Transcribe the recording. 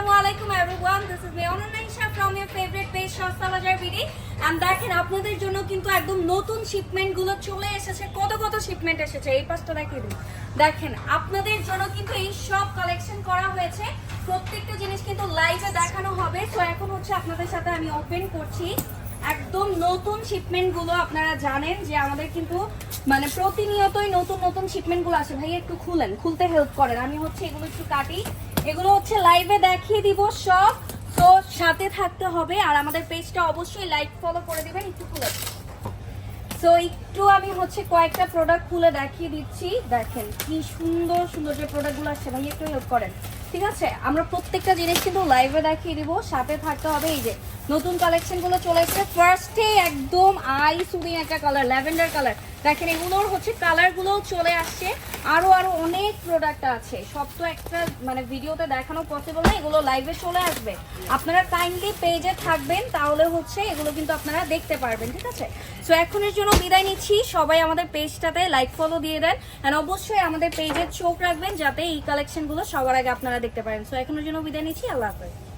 Assalamualaikum everyone, this is Leona Naisha from your favorite page সস্তা বাজার BD. and দেখেন আপনাদের জন্য কিন্তু একদম নতুন শিপমেন্ট গুলো চলে এসেছে। কত কত শিপমেন্ট এসেছে এই পাশটা দেখিয়ে দিন। দেখেন আপনাদের জন্য কিন্তু এই সব কালেকশন করা হয়েছে, প্রত্যেকটা জিনিস কিন্তু লাইভে দেখানো হবে। তো এখন হচ্ছে আপনাদের সাথে আমি ওপেন করছি একদম নতুন শিপমেন্ট গুলো। আপনারা জানেন যে আমাদের কিন্তু মানে প্রতিনিয়তই নতুন নতুন শিপমেন্ট গুলো আসে। ভাই একটু খুলতে হেল্প করেন, আমি হচ্ছে এগুলো একটু কাটি। এগুলো হচ্ছে লাইভে দেখিয়ে দিব সব, তো সাথে থাকতে হবে। আর আমাদের পেজটা অবশ্যই লাইক ফলো করে দিবেন। একটু খুলে সো একটু আমি হচ্ছে কয়েকটা প্রোডাক্ট খুলে দেখিয়ে দিচ্ছি। দেখেন কি সুন্দর সুন্দর যে প্রোডাক্টগুলো আসছে, ভাই একটু হেল্প করেন, ঠিক আছে? আমরা প্রত্যেকটা জিনিস কিন্তু লাইভে দেখিয়ে দিব, সাথে থাকতে হবে। এই যে নতুন কালেকশনগুলো চলে এসেছে। ফার্স্টে একদম আই সুদিং একটা কালার, ল্যাভেন্ডার কালার। দেখেন এগুলোর হচ্ছে কালারগুলোও চলে আসছে। আরো অনেক প্রোডাক্ট আছে, সব তো একটা মানে ভিডিওতে দেখানো পসিবল না, এগুলো লাইভে চলে আসবে। আপনারা কাইন্ডলি পেজে থাকবেন, তাহলে হচ্ছে এগুলো কিন্তু আপনারা দেখতে পারবেন, ঠিক আছে? সো এখনের জন্য বিদায় নিচ্ছি। সবাই আমাদের পেজটাতে লাইক ফলো দিয়ে দেন, আর অবশ্যই আমাদের পেজে চোখ রাখবেন যাতে এই কালেকশনগুলো সবার আগে আপনারা দেখতে পারেন। সো এখনের জন্য বিদায় নিচ্ছি, আল্লাহ হাফেজ।